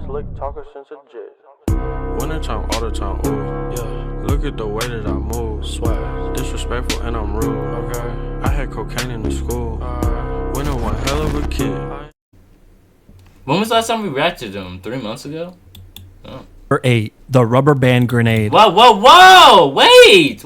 slick talker since a jet. Wintertime, all the time, ooh, yeah. Look at the way that I move, swag. Disrespectful and I'm rude, okay. I had cocaine in the school. Winter one hell of a kid. When was the last time we reacted to him? 3 months ago? Oh. Number 8, the rubber band grenade. Whoa! Wait!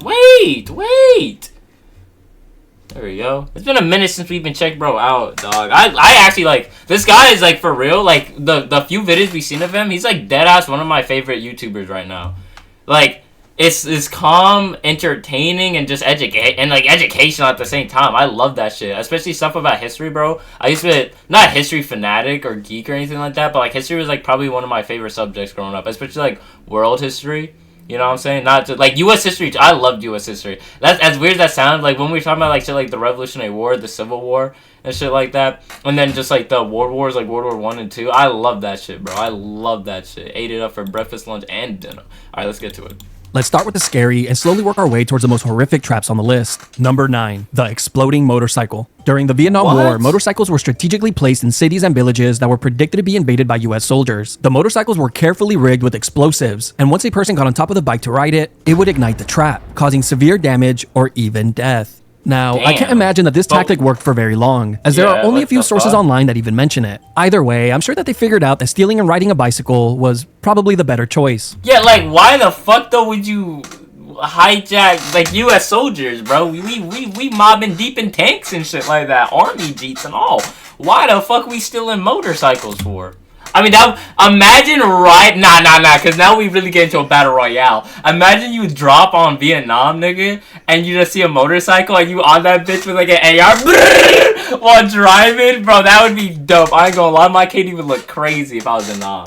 There we go. It's been a minute since we've been checked bro out, dog. I actually like this guy is like for real. Like the few videos we've seen of him, he's like dead ass one of my favorite YouTubers right now. Like it's calm, entertaining, and just educational at the same time. I love that shit, especially stuff about history, bro. I used to be not a history fanatic or geek or anything like that, but like history was like probably one of my favorite subjects growing up, especially like world history. You know what I'm saying? Not just like U.S. history. I loved U.S. history. That's as weird as that sounds. Like when we were talking about like shit like the Revolutionary War, the Civil War, and shit like that, and then just like the world wars, like World War I and II. I love that shit, bro. I love that shit. Ate it up for breakfast, lunch, and dinner. All right, let's get to it. Let's start with the scary and slowly work our way towards the most horrific traps on the list. Number 9, the exploding motorcycle. During the Vietnam War, motorcycles were strategically placed in cities and villages that were predicted to be invaded by US soldiers. The motorcycles were carefully rigged with explosives, and once a person got on top of the bike to ride it, it would ignite the trap, causing severe damage or even death. Now, I can't imagine that this tactic worked for very long, as there are only a few sources online that even mention it. Either way, I'm sure that they figured out that stealing and riding a bicycle was probably the better choice. Yeah, like, why the fuck, though, would you hijack, like, U.S. soldiers, bro? We mobbing deep in tanks and shit like that, army jeeps and all. Why the fuck we stealing motorcycles for? I mean, imagine because now we really get into a battle royale. Imagine you drop on Vietnam, nigga, and you just see a motorcycle and you on that bitch with like an AR while driving, bro. That would be dope. I ain't gonna lie, my kid would look crazy if I was in Nam.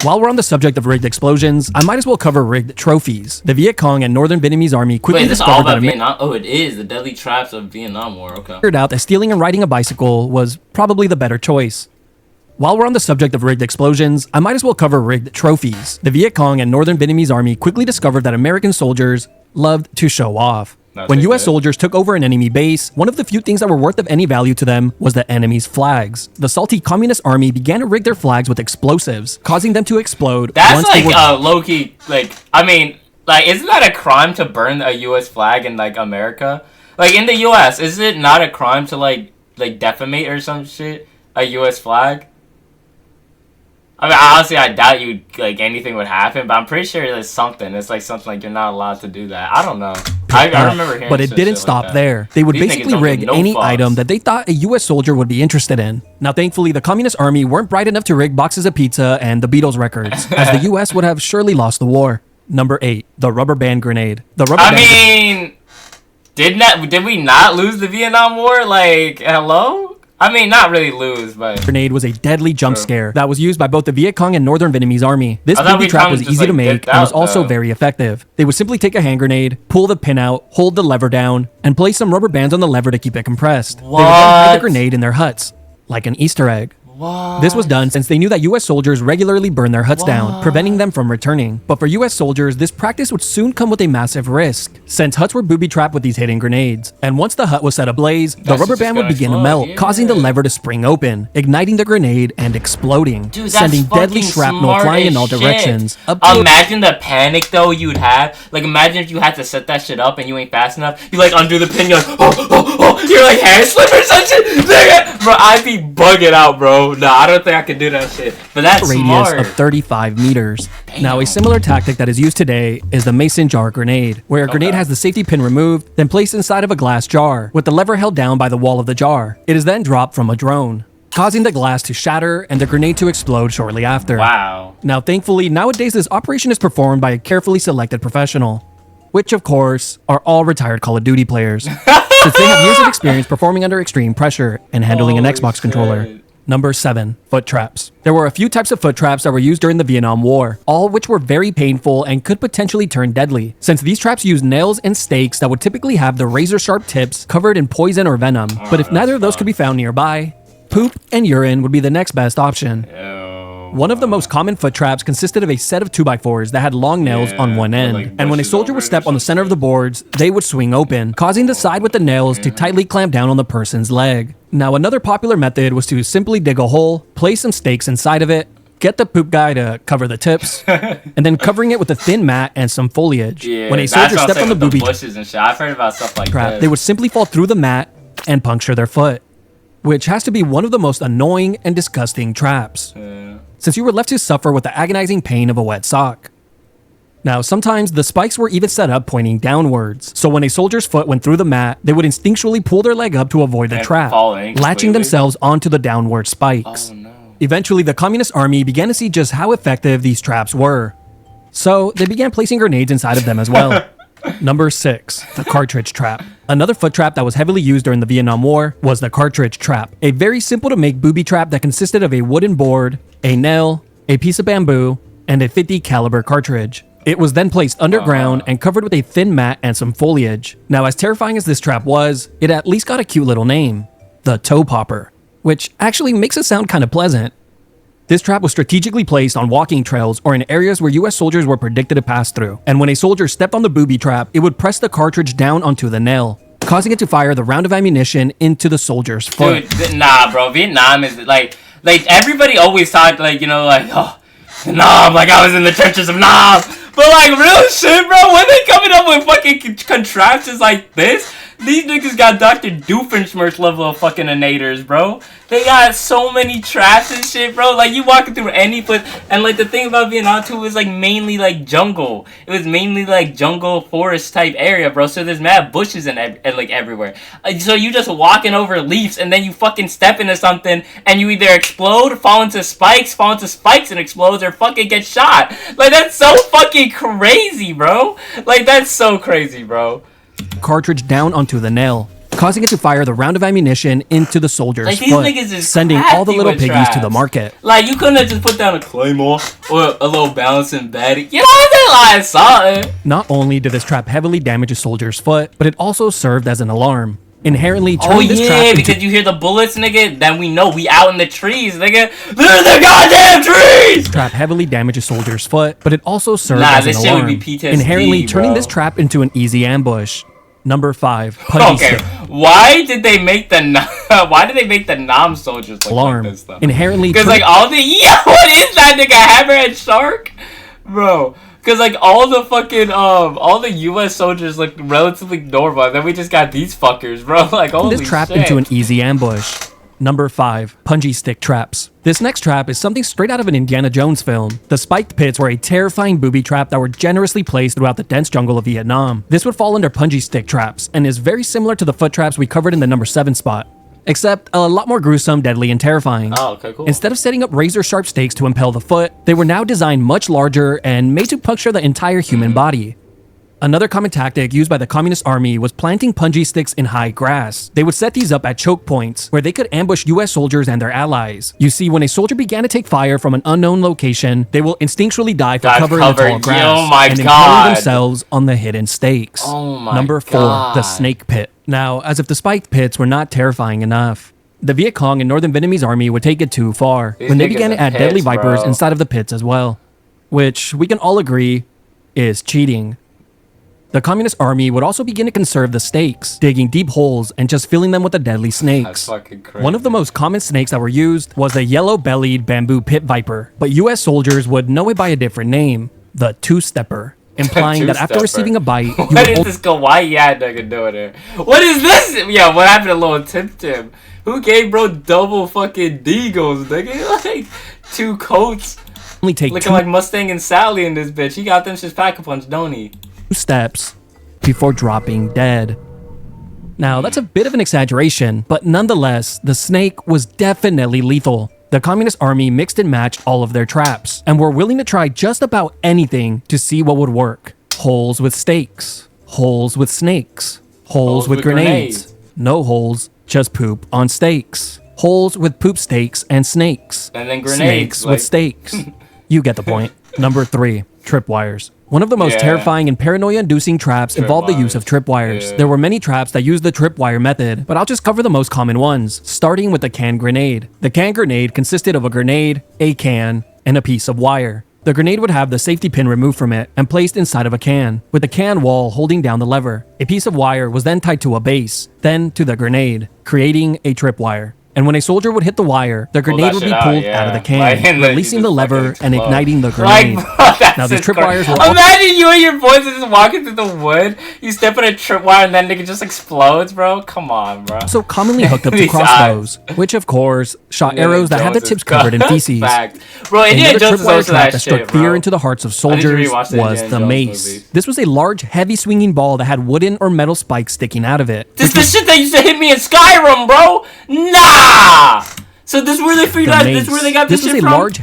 While we're on the subject of rigged explosions, I might as well cover rigged trophies. The Viet Cong and Northern Vietnamese Army quickly discovered that Vietnam. Oh, it is the deadly traps of Vietnam War. Okay. Figured out that stealing and riding a bicycle was probably the better choice. While we're on the subject of rigged explosions, I might as well cover rigged trophies. The Viet Cong and Northern Vietnamese Army quickly discovered that American soldiers loved to show off. When US soldiers took over an enemy base, one of the few things that were worth of any value to them was the enemy's flags. The salty communist army began to rig their flags with explosives, causing them to explode. That's like low-key, like, I mean, like, isn't that a crime to burn a US flag in, like, America? Like, in the US, is it not a crime to, like defamate or some shit a US flag? I mean, honestly, I doubt anything would happen, but I'm pretty sure there's something. It's like something like you're not allowed to do that. I don't know. I remember hearing but it didn't stop like there. They would basically rig any item that they thought a US soldier would be interested in. Now, thankfully, the Communist Army weren't bright enough to rig boxes of pizza and the Beatles records, as the US would have surely lost the war. Number 8, the rubber band grenade. Did we not lose the Vietnam War? Like, hello? I mean, not really lose, but... Grenade was a deadly jump scare that was used by both the Viet Cong and Northern Vietnamese Army. This booby trap was easy to make and was also very effective. They would simply take a hand grenade, pull the pin out, hold the lever down, and place some rubber bands on the lever to keep it compressed. They would then hide the grenade in their huts, like an Easter egg. This was done since they knew that US soldiers regularly burned their huts down, preventing them from returning. But for US soldiers, this practice would soon come with a massive risk, since huts were booby-trapped with these hidden grenades. And once the hut was set ablaze, the rubber band would begin to melt, causing the lever to spring open, igniting the grenade and exploding, sending deadly shrapnel flying in all directions. Imagine the panic though you'd have. Like, imagine if you had to set that shit up and you ain't fast enough. You like undo the pin, you're like, oh, you're like hand slippers and shit. Bro, I'd be bugging out, bro. No, I don't think I can do that shit. But that's radius of 35 meters. Damn. Now, a similar tactic that is used today is the mason jar grenade, where a grenade has the safety pin removed, then placed inside of a glass jar, with the lever held down by the wall of the jar. It is then dropped from a drone, causing the glass to shatter and the grenade to explode shortly after. Wow. Now, thankfully, nowadays this operation is performed by a carefully selected professional, which, of course, are all retired Call of Duty players, since they have years of experience performing under extreme pressure and handling an Xbox controller. Number 7, foot traps. There were a few types of foot traps that were used during the Vietnam War, all which were very painful and could potentially turn deadly, since these traps used nails and stakes that would typically have the razor-sharp tips covered in poison or venom. But if neither of those could be found nearby, poop and urine would be the next best option. One of the most common foot traps consisted of a set of 2x4s that had long nails on one end, and when a soldier would step on the center of the boards, they would swing open, causing the side with the nails to tightly clamp down on the person's leg. Now, another popular method was to simply dig a hole, place some stakes inside of it, get the poop guy to cover the tips, and then covering it with a thin mat and some foliage. Yeah, when a soldier stepped on the booby bushes and shit. I've heard about stuff like trap, that. they would simply fall through the mat and puncture their foot, which has to be one of the most annoying and disgusting traps, since you were left to suffer with the agonizing pain of a wet sock. Now, sometimes the spikes were even set up pointing downwards, so when a soldier's foot went through the mat, they would instinctually pull their leg up to avoid the And trap, falling latching completely. themselves onto the downward spikes. Oh, no. Eventually, the Communist Army began to see just how effective these traps were, so they began placing grenades inside of them as well. Number 6, the cartridge trap. Another foot trap that was heavily used during the Vietnam War was the cartridge trap, a very simple to make booby trap that consisted of a wooden board, a nail, a piece of bamboo, and a 50 caliber cartridge. It was then placed underground and covered with a thin mat and some foliage. Now, as terrifying as this trap was, it at least got a cute little name, the toe popper, which actually makes it sound kind of pleasant. This trap was strategically placed on walking trails or in areas where US soldiers were predicted to pass through. And when a soldier stepped on the booby trap, it would press the cartridge down onto the nail, causing it to fire the round of ammunition into the soldier's foot. Dude, nah, bro. Vietnam is like everybody always talked like, you know, like, oh, Nam, like I was in the trenches of Nam. But like real shit, bro, when they coming up with fucking contraptions like this, these niggas got Dr. Doofenshmirtz level of fucking innators, bro. They got so many traps and shit, bro. Like you walking through any place, and like the thing about Vietnam too was like mainly like jungle. It was mainly like jungle forest type area, bro. So there's mad bushes and like everywhere. So you just walking over leaves, and then you fucking step into something, and you either explode, fall into spikes and explodes, or fucking get shot. Like that's so fucking crazy, bro. Like that's so crazy, bro. Cartridge down onto the nail, causing it to fire the round of ammunition into the soldier's Like, these foot, niggas is sending all the crafty little with piggies to the traps. market. Like, you couldn't have just put down a claymore or a little balancing bed. You know what I'm saying? Something. Not only did this trap heavily damage a soldier's foot, but it also served as an alarm, inherently Oh, turning this trap yeah, into because you hear the bullets, nigga, then we know we out in the trees, nigga. They're the goddamn trees! trap heavily damage a soldier's foot, but it also served Nah, as an this shit would alarm, be PTSD, inherently turning bro. this trap into an easy ambush. Number 5, putty Okay, stick. why did they make the Nam soldiers look Alarm, like this, though? inherently Because, like, all the... Yo, what is that, nigga? Hammerhead Shark? Bro... Because, like, all the fucking, all the U.S. soldiers look relatively normal, and then we just got these fuckers, bro. Like, holy this trap shit. into an easy ambush. Number 5, punji stick traps. This next trap is something straight out of an Indiana Jones film. The spiked pits were a terrifying booby trap that were generously placed throughout the dense jungle of Vietnam. This would fall under punji stick traps, and is very similar to the foot traps we covered in the number 7 spot, except a lot more gruesome, deadly, and terrifying. Oh, okay, cool. Instead of setting up razor-sharp stakes to impale the foot, they were now designed much larger and made to puncture the entire human body. Another common tactic used by the Communist Army was planting punji sticks in high grass. They would set these up at choke points, where they could ambush US soldiers and their allies. You see, when a soldier began to take fire from an unknown location, they will instinctually dive for cover in the tall grass, Oh my and God. encounter themselves on the hidden stakes. Oh my Number 4, God. the snake pit. Now, as if the spiked pits were not terrifying enough, the Viet Cong and Northern Vietnamese army would take it too far These when they niggas began to are add deadly pits, vipers bro. inside of the pits as well, which we can all agree is cheating. The Communist Army would also begin to conserve the stakes, digging deep holes and just filling them with the deadly That's snakes. fucking crazy. One of the most common snakes that were used was the yellow-bellied bamboo pit viper, but US soldiers would know it by a different name, the two-stepper, implying that after Two-stepper. receiving a bite, you What would is this kawaii ad nigga doing there? What is this? Yeah, what happened to Lil Tim Tim? Who gave bro double fucking deagles, nigga? Like, 2 coats. only take Looking like Mustang and Sally in this bitch. He got them shit pack-a-punch, don't he? 2 steps before dropping dead. Now, that's a bit of an exaggeration, but nonetheless, the snake was definitely lethal. The Communist Army mixed and matched all of their traps, and were willing to try just about anything to see what would work. Holes with stakes, holes with snakes, holes with grenades. No holes, just poop on stakes. Holes with poop stakes and snakes. And then grenades, Snakes like- with stakes. You get the point. Number 3, tripwires. One of the most Yeah. terrifying and paranoia-inducing traps involved the use of tripwires. Yeah. There were many traps that used the tripwire method, but I'll just cover the most common ones, starting with the can grenade. The can grenade consisted of a grenade, a can, and a piece of wire. The grenade would have the safety pin removed from it and placed inside of a can, with the can wall holding down the lever. A piece of wire was then tied to a base, then to the grenade, creating a tripwire. And when a soldier would hit the wire, the grenade would be pulled out of the can, releasing the lever and igniting the grenade. Now these tripwires were... Imagine you and your boys are just walking through the wood, you step on a tripwire and then nigga just explodes, bro. Come on, bro. So commonly hooked up to crossbows, which of course shot arrows that had the tips covered in feces. Bro, Indiana Jones is also that that shit, struck fear into the hearts of soldiers was the mace. This was a large, heavy swinging ball that had wooden or metal spikes sticking out of it. This is the shit that used to hit me in Skyrim, bro. Nah. So this is where they figured out. This is where they got this shit from. Large...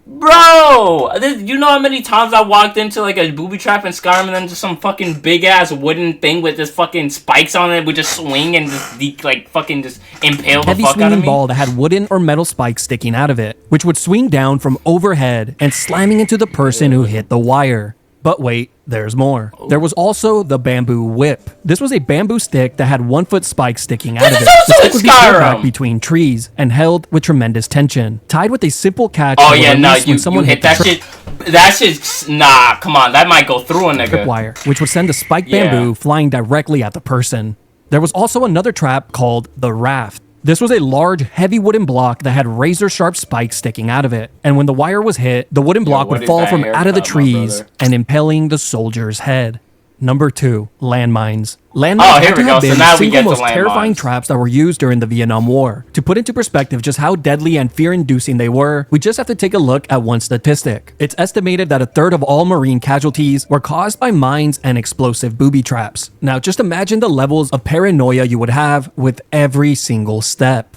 Bro, you know how many times I walked into like a booby trap in Skyrim and then just some fucking big ass wooden thing with just fucking spikes on it would just swing and just like fucking just impale the fuck out of me? Heavy swinging ball that had wooden or metal spikes sticking out of it, which would swing down from overhead and slamming into the person who hit the wire. But wait, there's more. There was also the bamboo whip. This was a bamboo stick that had 1 foot spikes sticking out of it. The stick would be pulled back between trees and held with tremendous tension, tied with a simple catch. Oh yeah, no, you hit that shit. That shit's nah. Come on, that might go through a nigga. Wire, which would send the spiked bamboo flying directly at the person. There was also another trap called the raft. This was a large, heavy wooden block that had razor-sharp spikes sticking out of it. And when the wire was hit, the wooden block would fall from out of the trees and impaling the soldier's head. Number 2, landmines. Landmines had to have been the single most terrifying traps that were used during the Vietnam War. To put into perspective just how deadly and fear-inducing they were, we just have to take a look at one statistic. It's estimated that 1/3 of all Marine casualties were caused by mines and explosive booby traps. Now just imagine the levels of paranoia you would have with every single step.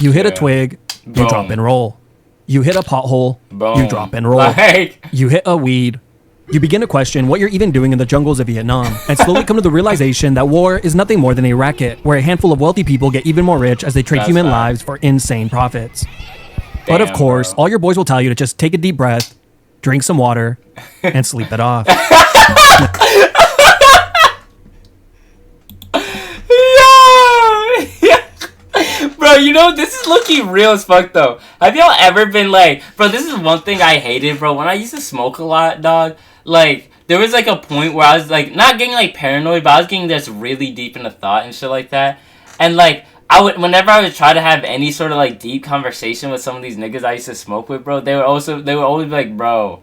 You hit a twig, you drop and roll. You hit a pothole, you drop and roll. You hit a weed, you begin to question what you're even doing in the jungles of Vietnam, and slowly come to the realization that war is nothing more than a racket, where a handful of wealthy people get even more rich as they trade human lives for insane profits. But of course, all your boys will tell you to just take a deep breath, drink some water, and sleep it off. Bro, you know, this is looking real as fuck, though. Have y'all ever been like... Bro, this is one thing I hated, bro. When I used to smoke a lot, dog, like, there was, like, a point where I was, like, not getting, like, paranoid, but I was getting just really deep into thought and shit like that. And, like, whenever I would try to have any sort of, like, deep conversation with some of these niggas I used to smoke with, bro, they would always be like, bro,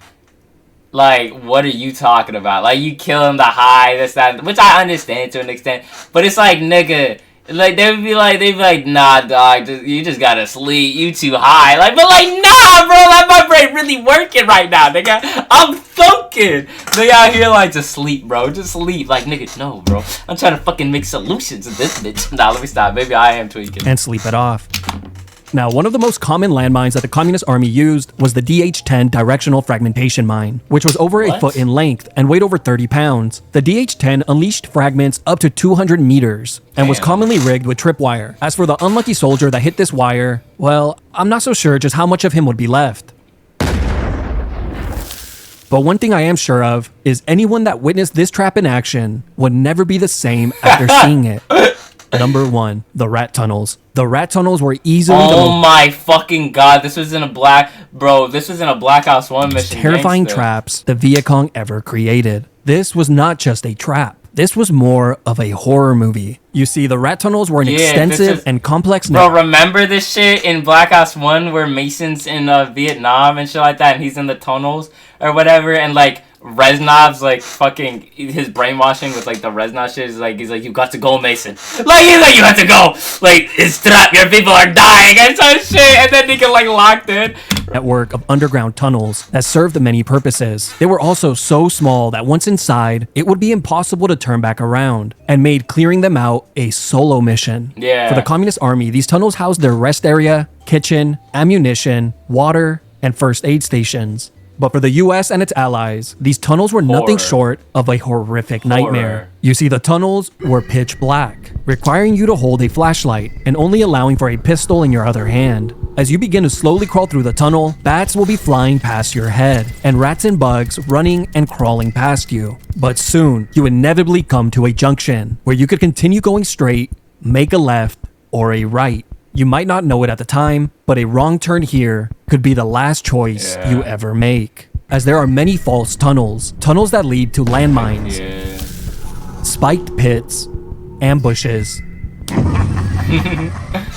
like, what are you talking about? Like, you killing the high, this, that, which I understand to an extent. But it's like, nigga... Like, they'd be like, nah, dog, you just gotta sleep, you too high. Like, but like, nah, bro, like, my brain really working right now, nigga. I'm thinking. They out here like, just sleep, bro, just sleep. Like, nigga, no, bro. I'm trying to fucking make solutions to this bitch. Nah, let me stop. Maybe I am tweaking. And sleep it off. Now, one of the most common landmines that the Communist Army used was the DH-10 directional fragmentation mine, which was over a foot in length and weighed over 30 pounds. The DH-10 unleashed fragments up to 200 meters and was commonly rigged with tripwire. As for the unlucky soldier that hit this wire, well, I'm not so sure just how much of him would be left. But one thing I am sure of is anyone that witnessed this trap in action would never be the same after seeing it. Number 1, the rat tunnels. The rat tunnels were easily my fucking god, this was in a Black Ops 1 mission. Terrifying traps the Viet Cong ever created. This was not just a trap. This was more of a horror movie. You see, the rat tunnels were an extensive and complex Bro, remember this shit in Black Ops 1 where Mason's in Vietnam and shit like that and he's in the tunnels or whatever and like Reznov's like fucking his brainwashing with like the Reznov shit is like he's like you got to go Mason, like he's like you have to go, like it's trap, your people are dying and some shit, and then he get like locked in. Network of underground tunnels that served many purposes. They were also so small that once inside, it would be impossible to turn back around, and made clearing them out a solo mission. For the Communist Army, these tunnels housed their rest area, kitchen, ammunition, water, and first aid stations. But for the US and its allies, these tunnels were nothing short of a horrific nightmare. You see, the tunnels were pitch black, requiring you to hold a flashlight and only allowing for a pistol in your other hand. As you begin to slowly crawl through the tunnel, bats will be flying past your head, and rats and bugs running and crawling past you. But soon, you inevitably come to a junction where you could continue going straight, make a left, or a right. You might not know it at the time, but a wrong turn here could be the last choice you ever make. As there are many false tunnels that lead to landmines, spiked pits, ambushes,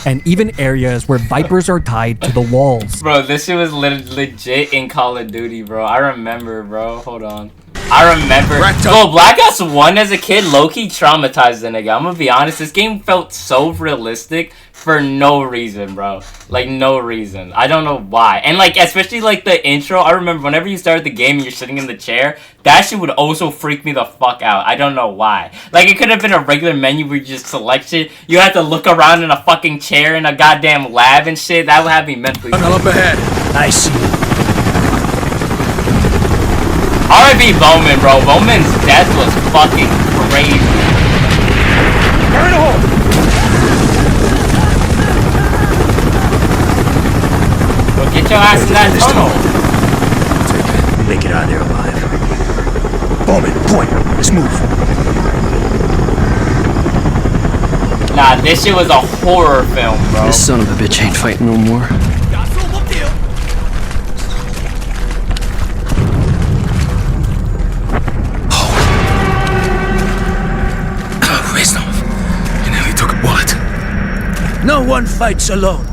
and even areas where Vipers are tied to the walls. Bro, this shit was legit in Call of Duty, bro. I remember, bro. Hold on. I remember. Bro, Black Ops 1 as a kid, low-key traumatized the nigga. I'm gonna be honest, this game felt so realistic for no reason, bro. Like, no reason. I don't know why. And, like, especially, like, the intro, I remember whenever you started the game and you're sitting in the chair, that shit would also freak me the fuck out. I don't know why. Like, it could have been a regular menu where you just select shit. You had to look around in a fucking chair in a goddamn lab and shit. That would have me mentally. Up ahead. I see. R.I.P. Bowman, bro. Bowman's death was fucking crazy. Burn a hole. Bro, get your ass in that tunnel. Make it out of there alive. Bowman, point. Let's move. Nah, this shit was a horror film, bro. This son of a bitch ain't fighting no more. No one fights alone.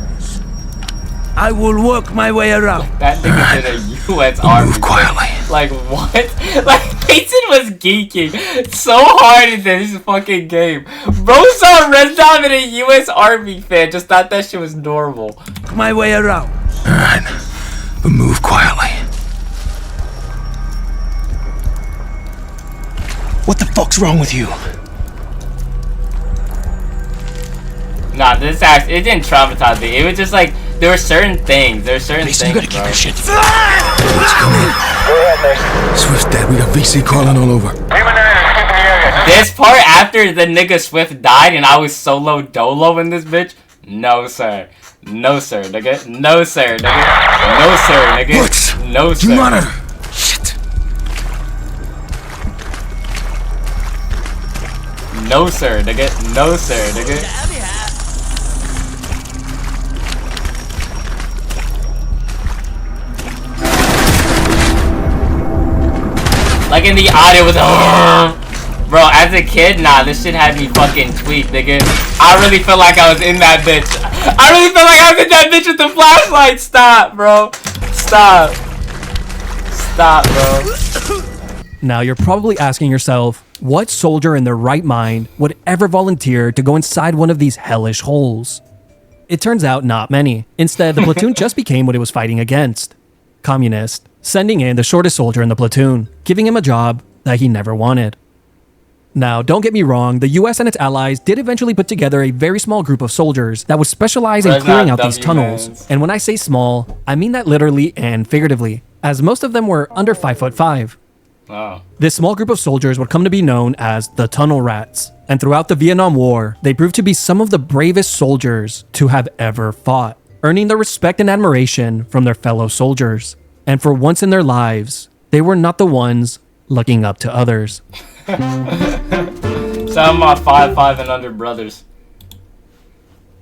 I will work my way around. That nigga did a U.S. Army. Move quietly. Like, what? Like, Peyton was geeking so hard in this fucking game. Bro saw Red Dot in a U.S. Army fan. Just thought that shit was normal. Work my way around. Alright. But move quietly. What the fuck's wrong with you? Nah, this actually, it didn't traumatize me. It was just like, there were certain things. There were certain Mason, things, you gotta keep bro. your shit. Let's come in. Swift's dead. We got VC crawling all over. This part after the nigga Swift died and I was solo dolo in this bitch. No, sir. No, sir, nigga. No, sir, nigga. No, sir, nigga. What? No, sir. Do monitor. Shit. No, sir, nigga. No, sir, nigga. Like in the audio was bro, as a kid, nah, this shit had me fucking tweaked, nigga. I really feel like I was in that bitch. I really feel like I was in that bitch with the flashlight. Stop, bro. Stop. Stop, bro. Now you're probably asking yourself, what soldier in their right mind would ever volunteer to go inside one of these hellish holes? It turns out not many. Instead, the platoon just became what it was fighting against. Communist, sending in the shortest soldier in the platoon, giving him a job that he never wanted. Now, don't get me wrong, the US and its allies did eventually put together a very small group of soldiers that would specialize in clearing out these tunnels. And when I say small, I mean that literally and figuratively, as most of them were under 5'5". Wow. This small group of soldiers would come to be known as the Tunnel Rats, and throughout the Vietnam War, they proved to be some of the bravest soldiers to have ever fought, earning the respect and admiration from their fellow soldiers. And for once in their lives, they were not the ones looking up to others. Some of my 5'5" and under brothers.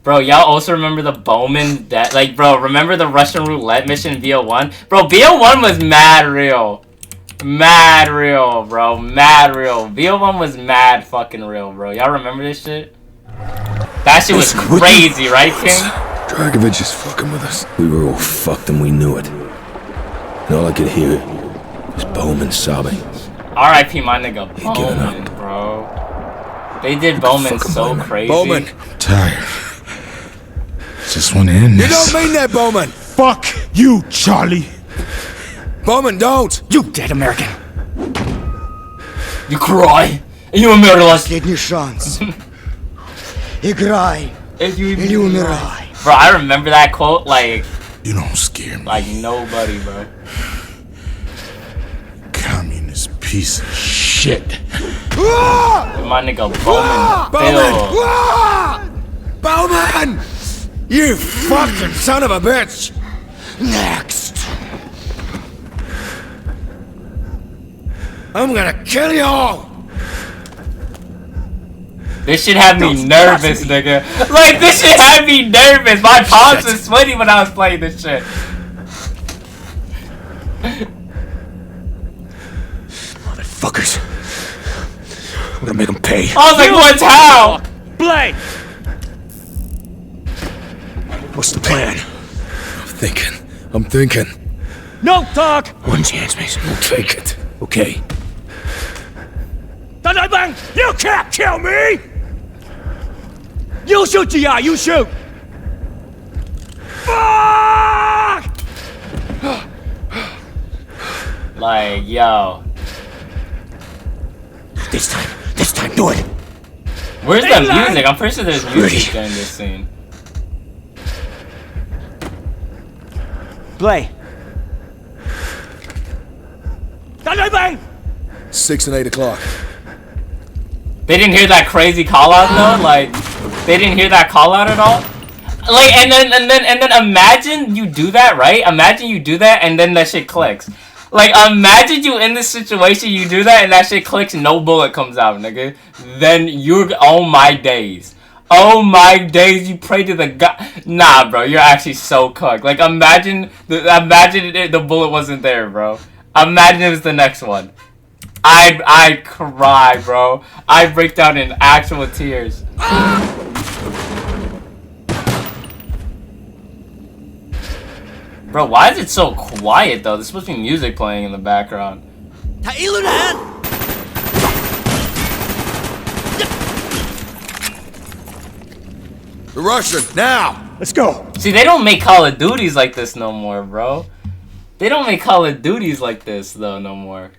Bro, y'all also remember the Bowman that, like, bro, remember the Russian roulette mission in BO1? Bro, BO1 was mad real. Mad real, bro. Mad real. BO1 was mad fucking real, bro. Y'all remember this shit? That shit was crazy, right, King? Dragovich is fucking with us. We were all fucked and we knew it. And all I could hear was Bowman sobbing. R.I.P. my nigga Giving Bowman, up. bro. They did Bowman so crazy. Bowman. Tired. Just want to end this. You don't mean that, Bowman. Fuck you, Charlie. Bowman, don't. You dead American. You cry, and you murder us. Последний шанс. Играй, или умирай. Bro, I remember that quote like You don't scare me. like nobody, bro. Communist piece of shit. My nigga Bowman, Bowman! You fucking son of a bitch! Next. I'm gonna kill you all! This shit had me nervous, nigga. Like, this shit had me nervous. My palms were sweaty when I was playing this shit. Motherfuckers. We're gonna make them pay. I was like, what's how? Blade! What's the plan? I'm thinking. No talk! One chance, Mason. We'll take it. Okay. Bang! You can't kill me! You shoot, GI, you shoot! Fuck! Like, yo. This time, do it! Where's the music? I'm pretty sure there's music during this scene. Play. Bang! 6 and 8 o'clock. They didn't hear that crazy call out though? Like, they didn't hear that call out at all? Like, and then imagine you do that, right? Imagine you do that and then that shit clicks. Like, imagine you in this situation, you do that and that shit clicks, no bullet comes out, nigga. Then you're, oh my days. Oh my days, you pray to the God. Nah, bro, you're actually so cooked. Like, imagine the bullet wasn't there, bro. Imagine it was the next one. I'd cry, bro. I'd break down in actual tears. Bro, why is it so quiet, though? There's supposed to be music playing in the background. The Russian, now! Let's go! See, they don't make Call of Duties like this no more, bro. They don't make Call of Duties like this, though, no more.